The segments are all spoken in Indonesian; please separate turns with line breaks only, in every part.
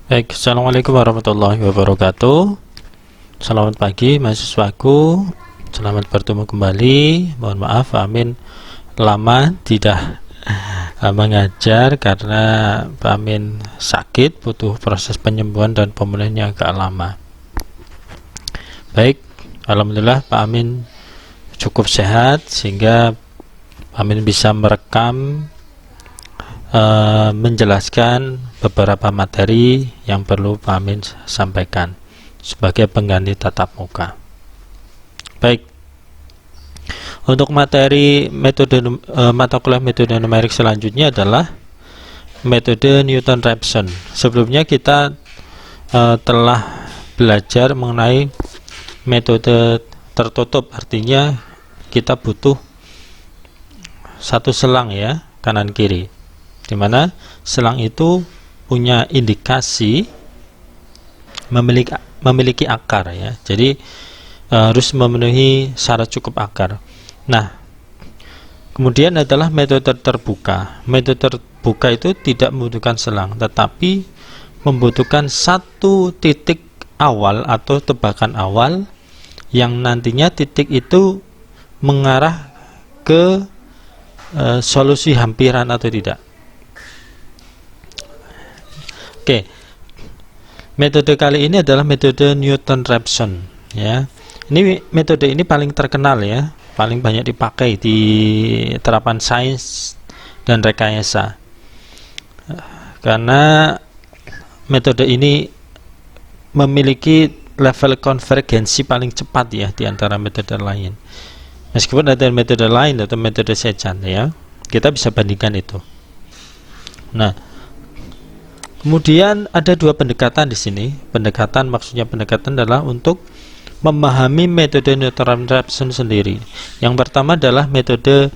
Baik, assalamualaikum warahmatullahi wabarakatuh. Selamat pagi mahasiswaku. Selamat bertemu kembali. Mohon maaf, Amin lama tidak mengajar karena Pak Amin sakit, butuh proses penyembuhan dan pemulihan yang agak lama. Baik, alhamdulillah Pak Amin cukup sehat sehingga Pak Amin bisa merekam menjelaskan beberapa materi yang perlu Pak Amin sampaikan sebagai pengganti tatap muka. Baik, untuk materi metode mata kuliah metode numerik selanjutnya adalah metode Newton-Raphson. Sebelumnya kita telah belajar mengenai metode tertutup, artinya kita butuh satu selang ya, kanan kiri, di mana selang itu punya indikasi memiliki akar ya. Jadi harus memenuhi syarat cukup akar. Nah, kemudian adalah metode terbuka. Metode terbuka itu tidak membutuhkan selang, tetapi membutuhkan satu titik awal atau tebakan awal yang nantinya titik itu mengarah ke solusi hampiran atau tidak. Oke, metode kali ini adalah metode Newton-Raphson ya. Ini metode ini paling terkenal ya, paling banyak dipakai di terapan sains dan rekayasa. Karena metode ini memiliki level konvergensi paling cepat ya di antara metode lain. Meskipun ada metode lain atau metode Sezan ya, kita bisa bandingkan itu. Nah, kemudian ada dua pendekatan di sini. Maksudnya pendekatan adalah untuk memahami metode Newton-Raphson sendiri. Yang pertama adalah metode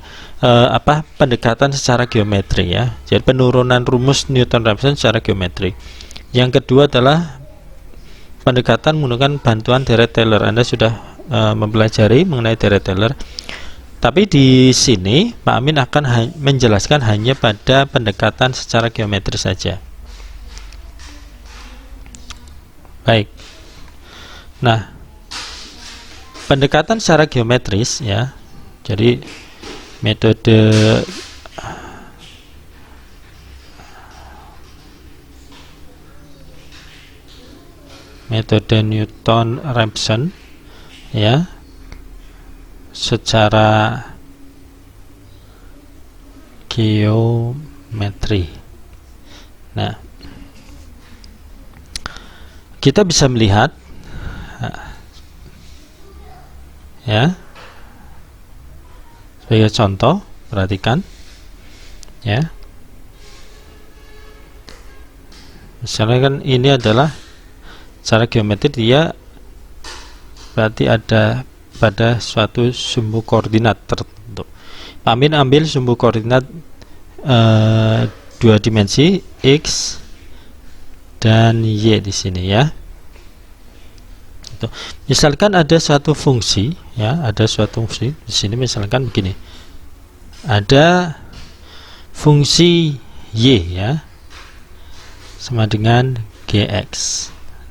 pendekatan secara geometri ya. Jadi penurunan rumus Newton-Raphson secara geometri. Yang kedua adalah pendekatan menggunakan bantuan Dirac-Taylor. Anda sudah mempelajari mengenai Dirac-Taylor. Tapi di sini Pak Amin akan menjelaskan hanya pada pendekatan secara geometri saja. Baik. Nah, pendekatan secara geometris ya. Jadi metode Newton-Raphson ya, secara geometri. Nah, kita bisa melihat ya, sebagai contoh, perhatikan ya, misalnya kan ini adalah secara geometri, dia berarti ada pada suatu sumbu koordinat tertentu. Pak Amin ambil sumbu koordinat dua dimensi X dan Y di sini ya. Misalkan ada suatu fungsi ya, ada suatu fungsi di sini, misalkan begini. Ada fungsi Y ya sama dengan Gx.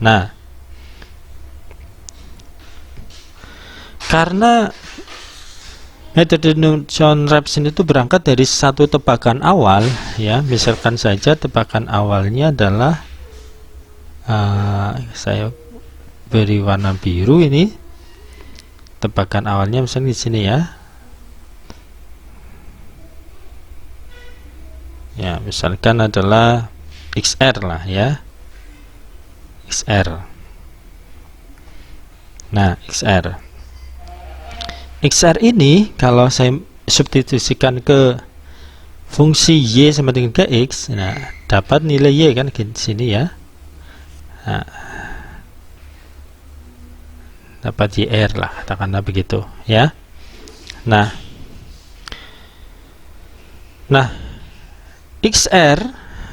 Nah, karena metode Newton-Raphson itu berangkat dari satu tebakan awal ya, misalkan saja tebakan awalnya adalah saya beri warna biru, ini tebakan awalnya misalnya di sini ya. Ya, misalkan adalah XR lah ya. XR. Nah, XR ini kalau saya substitusikan ke fungsi Y sama dengan Gx, nah dapat nilai Y kan di sini ya. Nah, dapat YR lah, katakanlah begitu ya. Nah, XR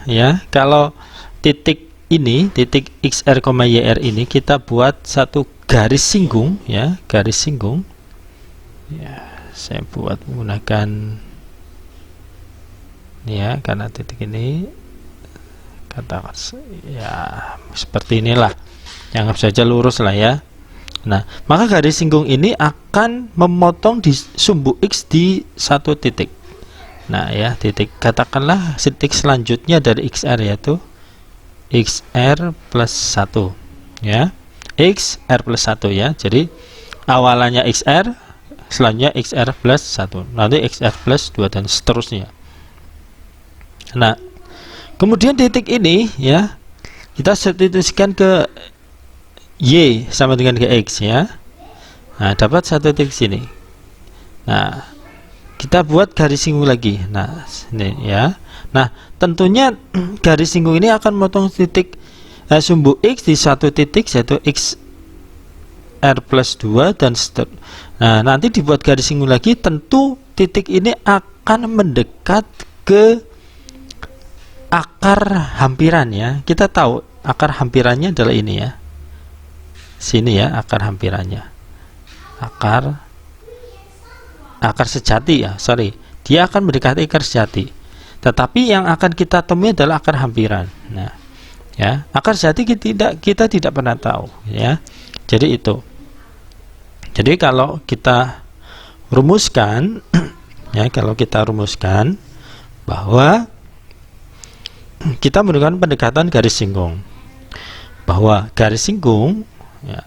ya, kalau titik ini, titik XR, YR ini kita buat satu garis singgung ya, garis singgung ya, saya buat menggunakan ya, karena titik ini katakan ya seperti inilah, anggap saja lurus lah ya. Nah, maka garis singgung ini akan memotong di sumbu X di satu titik. Nah ya, titik, katakanlah titik selanjutnya dari XR yaitu XR plus 1 ya, XR plus 1 ya. Jadi awalannya XR, selanjutnya XR plus 1, nanti XR plus 2 dan seterusnya. Nah, kemudian titik ini ya kita substitusikan ke Y sama dengan ke X ya. Nah, dapat satu titik sini. Nah, kita buat garis singgung lagi. Nah, ini ya. Nah, tentunya garis singgung ini akan memotong titik sumbu X di satu titik yaitu XR plus 2 dan seterusnya. Nah, nanti dibuat garis singgung lagi, tentu titik ini akan mendekat ke akar hampiran ya. Kita tahu akar hampirannya adalah ini ya. Sini ya akar hampirannya. Akar sejati ya, sorry. Dia akan mendekati akar sejati. Tetapi yang akan kita temui adalah akar hampiran. Nah, ya, akar sejati kita tidak pernah tahu ya. Jadi itu. Jadi kalau kita rumuskan ya, kalau kita rumuskan bahwa kita menggunakan pendekatan garis singgung, bahwa garis singgung ya,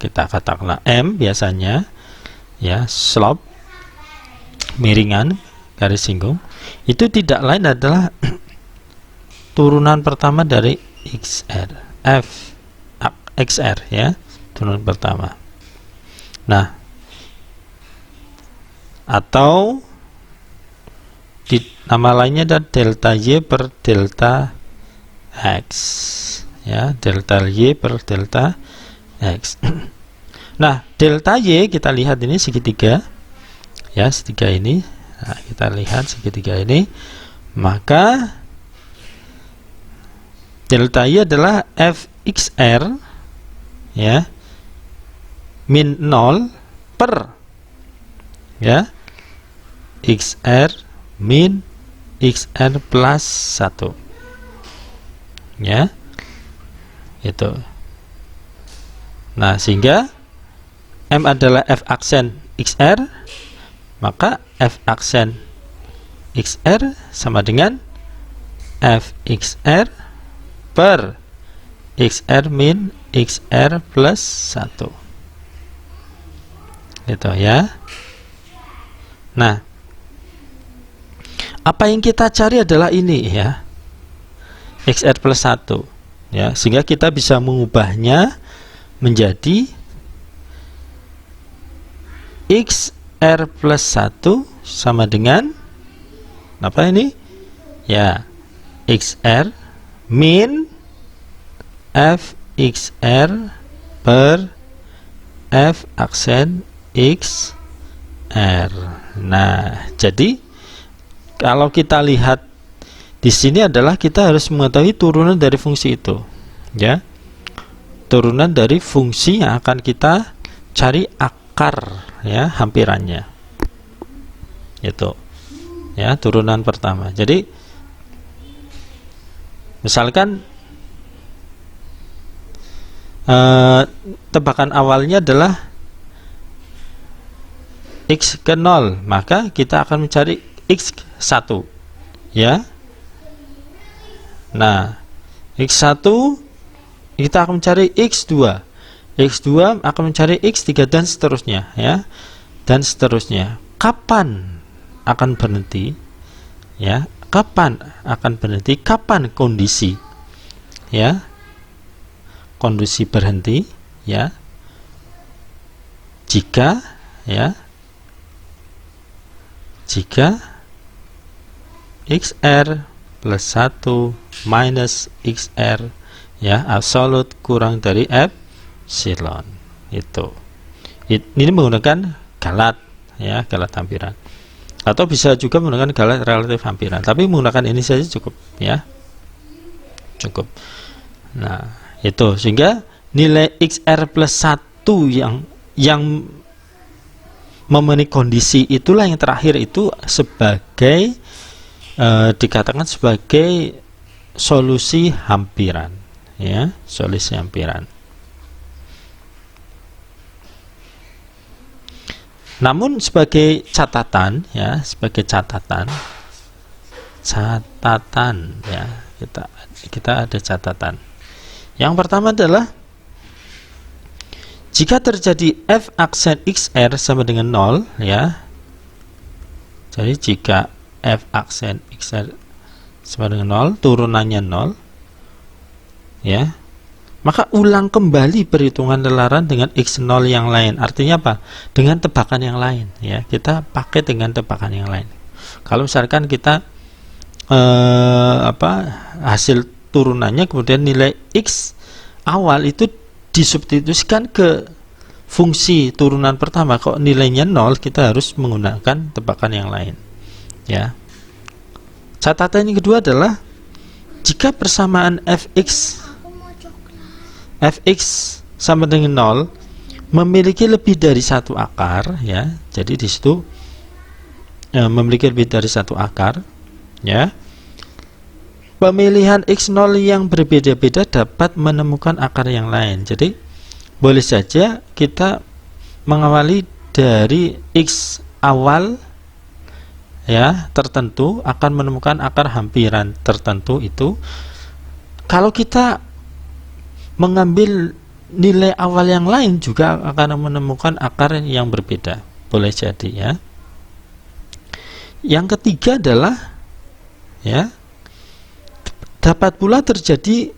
kita katakanlah M biasanya ya, slope miringan garis singgung itu tidak lain adalah turunan pertama dari XR ya, turunan pertama. Nah, atau nama lainnya adalah delta Y per delta X ya, delta Y per delta X. Nah, delta Y kita lihat ini segitiga ya, segitiga ini. Nah, kita lihat segitiga ini, maka delta Y adalah fxr ya min 0 per ya xr min xr plus 1 ya, itu. Nah, sehingga M adalah f aksen XR, maka f aksen XR sama dengan f XR per XR min XR plus 1 gitu ya. Nah, apa yang kita cari adalah ini ya, XR plus 1 ya, sehingga kita bisa mengubahnya menjadi XR plus 1 sama dengan apa ini ya, XR min f XR per f aksen XR. Nah, jadi kalau kita lihat di sini adalah kita harus mengetahui turunan dari fungsi itu ya, turunan dari fungsi yang akan kita cari akar ya, hampirannya itu ya, turunan pertama. Jadi misalkan tebakan awalnya adalah X ke 0, maka kita akan mencari X1 ya. Nah, X1 kita akan mencari X2, X2 akan mencari X3 dan seterusnya ya, dan seterusnya. Kapan akan berhenti ya, kapan akan berhenti, kapan kondisi ya, kondisi berhenti ya, jika ya, jika XR plus 1 minus XR ya, absolut kurang dari epsilon itu. Ini menggunakan galat ya, galat hampiran, atau bisa juga menggunakan galat relatif hampiran, tapi menggunakan ini saja cukup ya, cukup. Nah, itu sehingga nilai XR plus 1 yang memenuhi kondisi itulah yang terakhir itu sebagai dikatakan sebagai solusi hampiran, ya, solusi hampiran. Namun sebagai catatan, ya, sebagai catatan ya, kita ada catatan. Yang pertama adalah jika terjadi f aksen XR sama dengan 0, ya. Jadi jika f aksen XR sama dengan 0, turunannya 0, ya, maka ulang kembali perhitungan lelaran dengan x0 yang lain. Artinya apa? Dengan tebakan yang lain, ya. Kita pakai dengan tebakan yang lain. Kalau misalkan kita hasil turunannya kemudian nilai x awal itu disubstitusikan ke fungsi turunan pertama, kok nilainya 0, kita harus menggunakan tebakan yang lain, ya. Catatan yang kedua adalah jika persamaan fx sama dengan 0 memiliki lebih dari satu akar, ya. Jadi di situ memiliki lebih dari satu akar, ya. Pemilihan x0 yang berbeda-beda dapat menemukan akar yang lain. Jadi boleh saja kita mengawali dari x awal, ya, tertentu akan menemukan akar hampiran tertentu itu. Kalau kita mengambil nilai awal yang lain juga akan menemukan akar yang berbeda, boleh jadi, ya. Yang ketiga adalah, ya, dapat pula terjadi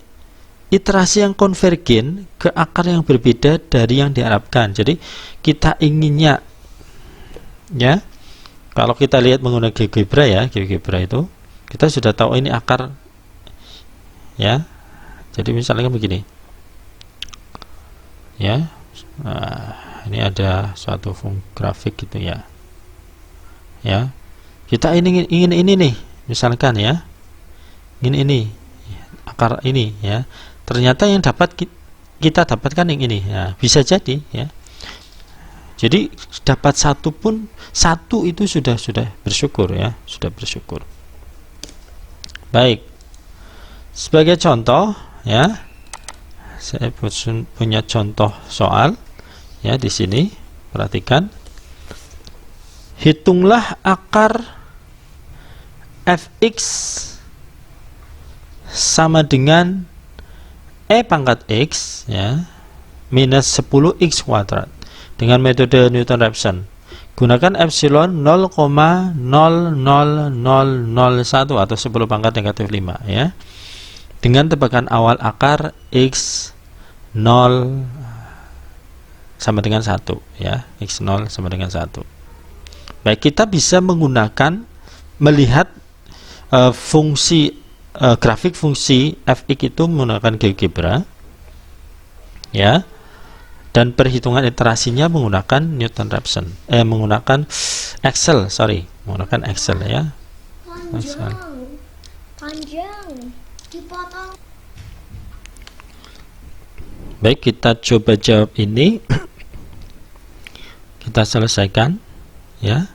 iterasi yang konvergen ke akar yang berbeda dari yang diharapkan. Jadi kita inginnya, ya, kalau kita lihat menggunakan GeoGebra, ya, GeoGebra itu kita sudah tahu ini akar, ya. Jadi misalnya begini, ya, ini ada suatu grafik gitu, ya, ya. Kita ingin ini nih, misalkan, ya, ingin ini akar ini, ya. Ternyata yang dapat kita dapatkan yang ini, ya, bisa jadi, ya. Jadi dapat satu itu sudah bersyukur, ya, sudah bersyukur. Baik, sebagai contoh, ya, saya punya contoh soal, ya, di sini perhatikan. Hitunglah akar fx sama dengan e pangkat x, ya, minus 10x kuadrat dengan metode Newton-Raphson. Gunakan epsilon 0,00001 atau 10 pangkat negatif 5, ya, dengan tebakan awal akar x0 sama dengan 1, ya, x0 sama dengan 1. Baik, kita bisa melihat grafik fungsi fx itu menggunakan GeoGebra, ya, dan perhitungan iterasinya menggunakan Newton-Raphson, menggunakan Excel, menggunakan Excel, ya.
Panjang dipotong.
Baik, kita coba jawab ini. Kita selesaikan, ya.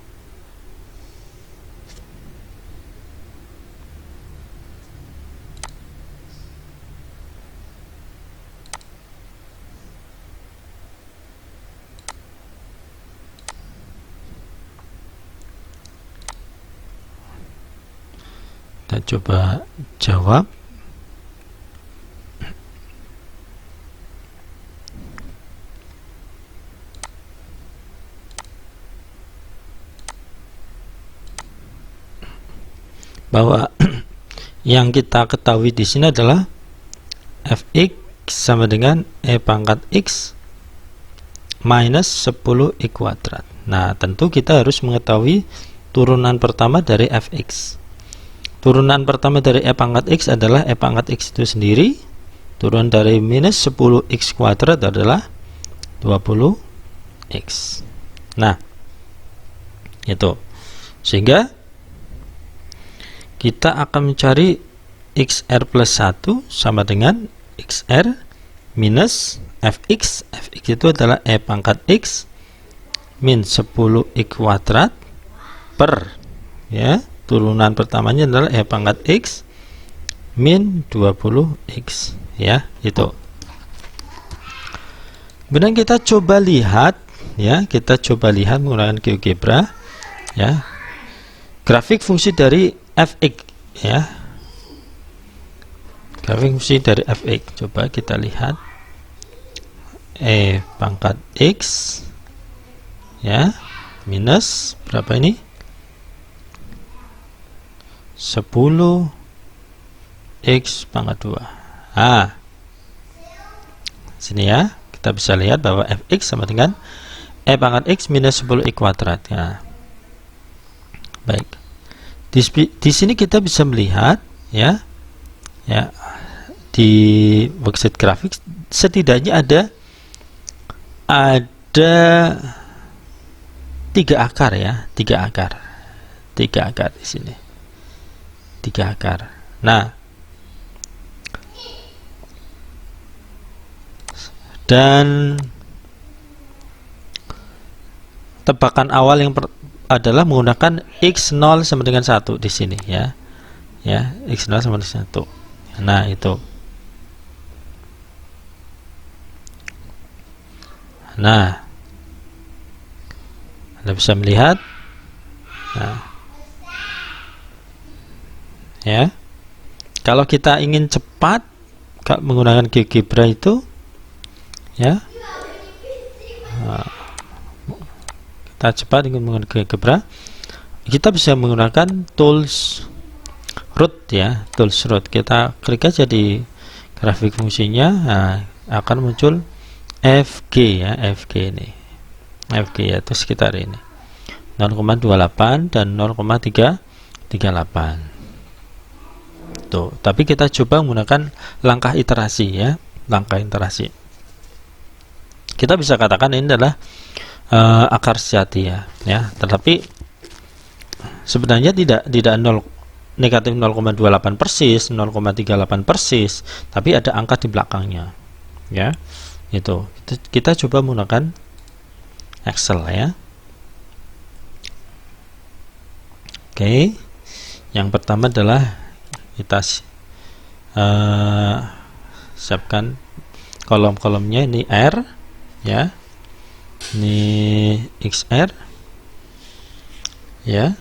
Kita coba jawab. Bahwa yang kita ketahui di sini adalah fx sama dengan e pangkat x minus 10x kuadrat. Nah, tentu kita harus mengetahui turunan pertama dari fx. Turunan pertama dari e pangkat x adalah e pangkat x itu sendiri. Turunan dari minus 10x kuadrat adalah 20x. Nah, itu. Sehingga kita akan mencari xr plus 1 sama dengan xr minus fx. Fx itu adalah e pangkat x min 10x kuadrat per, ya, turunan pertamanya adalah e pangkat x min 20x, ya, itu. Kemudian kita coba lihat, ya, kita coba lihat menggunakan GeoGebra, ya, grafik fungsi dari fx, ya, grafik fungsi dari fx. Coba kita lihat pangkat x, ya, minus berapa ini, 10 x pangkat 2. Sini ya, kita bisa lihat bahwa fx sama dengan pangkat x minus 10 x kuadrat. Ya. Baik. Di sini kita bisa melihat, ya, di worksheet grafik setidaknya ada 3 akar, ya, 3 akar di sini, 3 akar. Nah, dan tebakan awal yang adalah menggunakan x0 sama dengan 1 di sini, ya, x0 sama dengan 1. Nah, itu. Nah, Anda bisa melihat, nah, ya, kalau kita ingin cepat menggunakan GeoGebra itu, ya, kita cepat ingin menggunakan GeoGebra, kita bisa menggunakan tools root, ya, tools root. Kita klik aja di grafik fungsinya, nah, akan muncul FG, ya, FG ini, FG yaitu sekitar ini 0,28 dan 0,338. Tuh, tapi kita coba menggunakan langkah iterasi, ya, langkah iterasi. Kita bisa katakan ini adalah akar sejati, ya, tetapi sebenarnya tidak negatif 0,28 persis, 0,38 persis, tapi ada angka di belakangnya, ya. Itu kita coba menggunakan Excel, ya. Oke, yang pertama adalah kita siapkan kolom-kolomnya. Ini R, ya, ini XR, ya,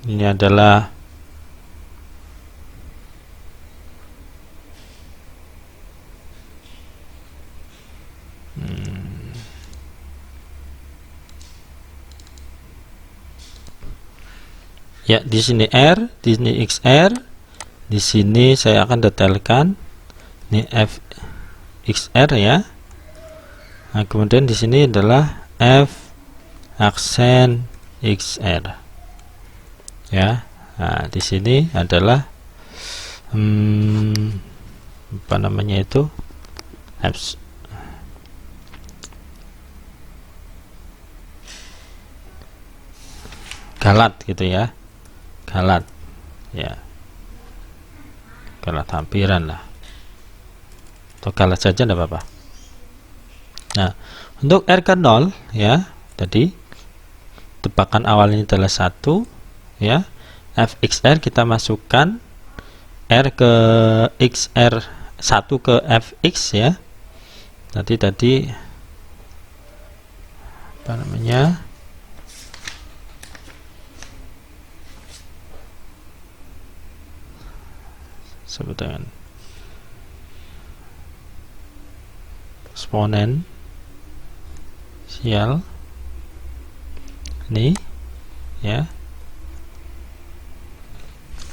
ini adalah ya, di sini R, di sini XR, di sini saya akan detailkan ini F XR, ya. Nah, kemudian di sini adalah F aksen XR, ya. Nah, di sini adalah apa namanya itu, F galat, gitu, ya, galat, ya, galat hampiran lah, atau galat saja tidak apa-apa. Nah, untuk R ke 0, ya, tadi tebakan awalnya adalah 1, ya, FXR kita masukkan R ke XR 1 ke FX, ya. Tadi apa namanya, sebut dengan eksponen sial ini, ya,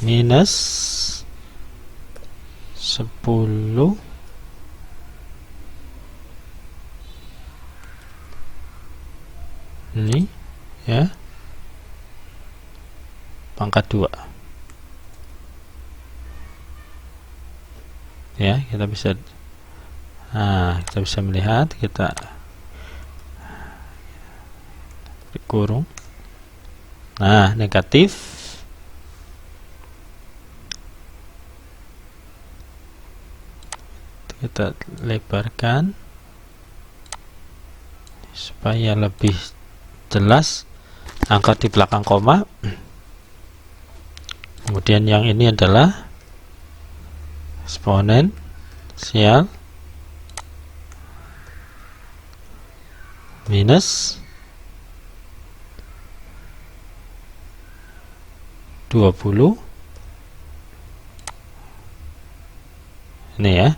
minus 10 ini, ya, pangkat 2, ya. Kita bisa melihat, kita kurung. Nah, negatif, kita lebarkan, supaya lebih jelas angka di belakang koma. Kemudian yang ini adalah eksponensial minus 20 ini ya,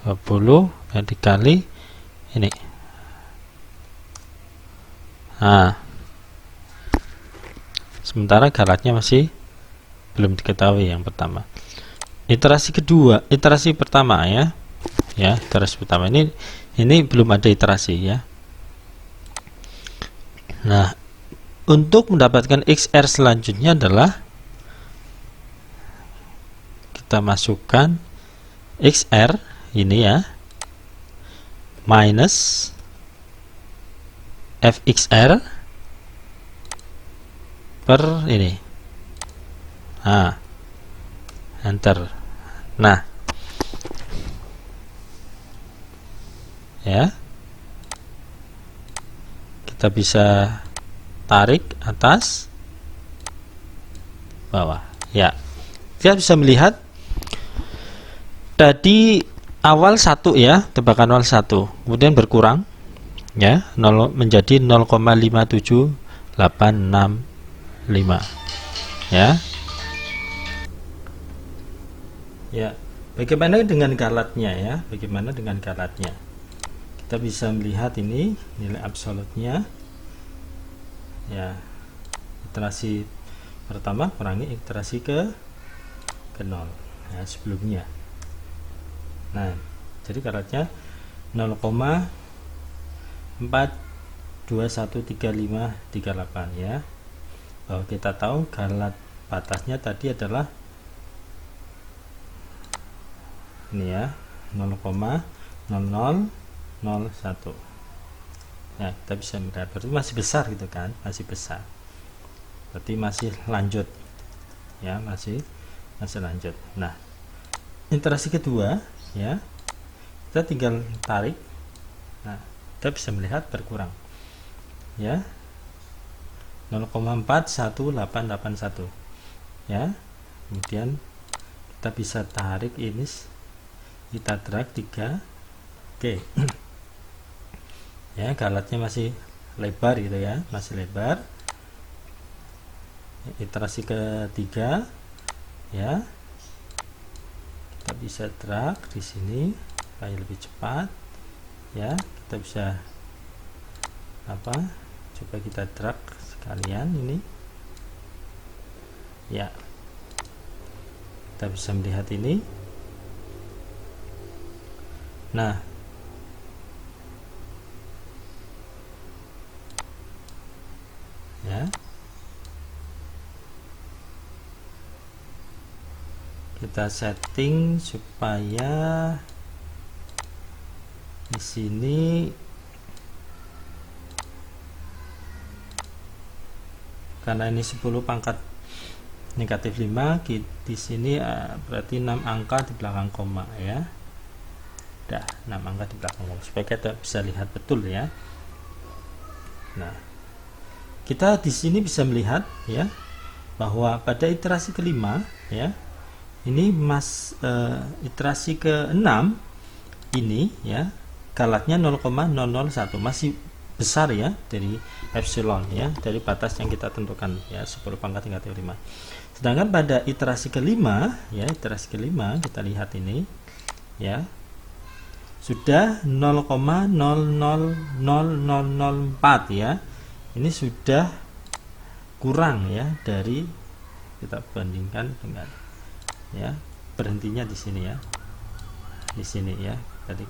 20 yang dikali ini. Nah, sementara galatnya masih belum diketahui yang pertama. Iterasi kedua, iterasi pertama ya, iterasi pertama ini belum ada iterasi ya. Nah, untuk mendapatkan XR selanjutnya adalah kita masukkan XR ini ya, minus FXR per ini. Nah, enter. Nah, ya, kita bisa tarik atas bawah ya. Kita bisa melihat tadi awal 1 ya, tebakan awal 1, kemudian berkurang ya, 0 menjadi 0,57865 ya. Ya, bagaimana dengan galatnya ya? Bagaimana dengan galatnya? Kita bisa melihat ini nilai absolutnya ya, iterasi pertama kurangi iterasi ke 0 ya, sebelumnya. Nah, jadi galatnya 0,4213538 ya. Bahwa kita tahu galat batasnya tadi adalah ini ya, 0,0001 ya. Kita bisa melihat berarti masih besar gitu kan, masih besar, berarti masih lanjut ya, masih lanjut. Nah, iterasi kedua ya, kita tinggal tarik. Nah, kita bisa melihat berkurang ya, 0,41881 ya. Kemudian kita bisa tarik ini, kita drag 3. Oke. Ya, galatnya masih lebar gitu ya, masih lebar. Iterasi ketiga ya, kita bisa drag di sini supaya lebih cepat ya. Kita bisa coba kita drag sekalian ini ya. Kita bisa melihat ini. Nah, ya, kita setting supaya di sini karena ini 10 pangkat negatif 5, di sini berarti 6 angka di belakang koma ya. Udah 6 angka di belakang koma supaya kita bisa lihat betul ya. Nah, kita di sini bisa melihat ya bahwa pada iterasi kelima ya, ini iterasi ke-6 ini ya, galatnya 0,001, masih besar ya dari epsilon ya, dari batas yang kita tentukan ya, 10 pangkat negatif 5. Sedangkan pada iterasi kelima ya, iterasi kelima kita lihat ini ya, sudah 0,000004 ya. Ini sudah kurang ya, dari kita bandingkan dengan ya, berhentinya di sini ya, di sini ya tadi.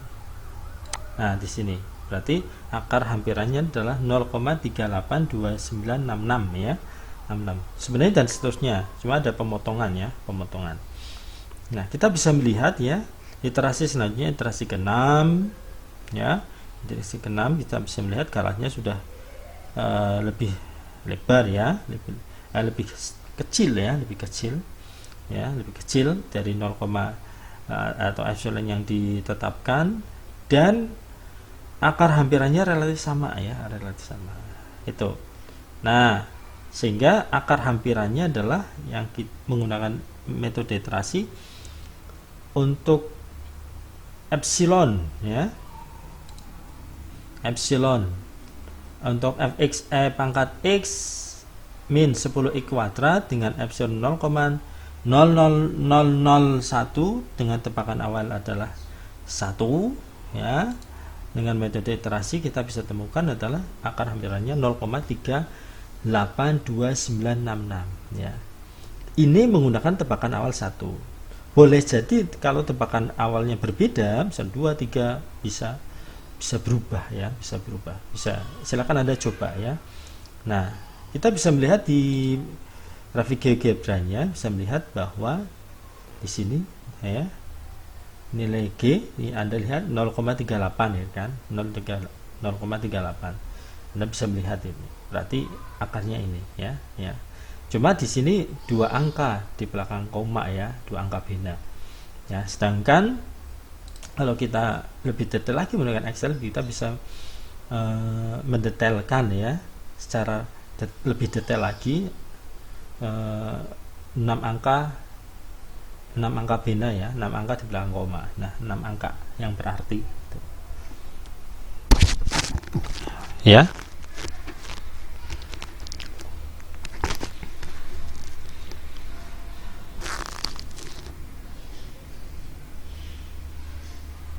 Nah, di sini berarti akar hampirannya adalah 0,382966 ya, 66 sebenarnya, dan seterusnya, cuma ada pemotongan ya, pemotongan. Nah, kita bisa melihat ya, iterasi selanjutnya iterasi ke-6 ya. Iterasi ke-6 kita bisa melihat galatnya sudah lebih lebar ya, lebih kecil ya, lebih kecil ya, lebih kecil dari 0, atau epsilon yang ditetapkan, dan akar hampirannya relatif sama ya, relatif sama. Itu. Nah, sehingga akar hampirannya adalah yang menggunakan metode iterasi untuk epsilon ya. Epsilon untuk fx pangkat x min 10 x kuadrat dengan epsilon 0,00001 dengan tebakan awal adalah 1 ya. Dengan metode iterasi kita bisa temukan adalah akar hampirannya 0,382966 ya. Ini menggunakan tebakan awal 1. Boleh jadi kalau tebakan awalnya berbeda, misal 2, 3 bisa berubah ya, bisa berubah. Bisa, silakan Anda coba ya. Nah, kita bisa melihat di grafik GeoGebra-nya, bisa melihat bahwa di sini ya nilai G ini Anda lihat 0,38 ya kan, 0,38. Anda bisa melihat ini. Berarti akarnya ini ya, ya. Cuma di sini 2 angka di belakang koma ya, 2 angka bina. Ya, sedangkan kalau kita lebih detail lagi menggunakan Excel, kita bisa mendetailkan ya secara lebih detail lagi 6 angka bina ya, 6 angka di belakang koma. Nah, 6 angka yang berarti gitu. Ya.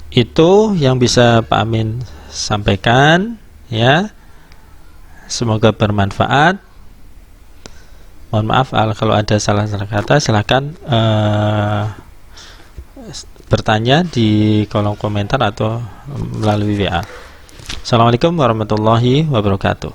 Itu yang bisa Pak Amin sampaikan ya. Semoga bermanfaat. Mohon maaf kalau ada salah-salah kata, silahkan bertanya di kolom komentar atau melalui WA. Assalamualaikum warahmatullahi wabarakatuh.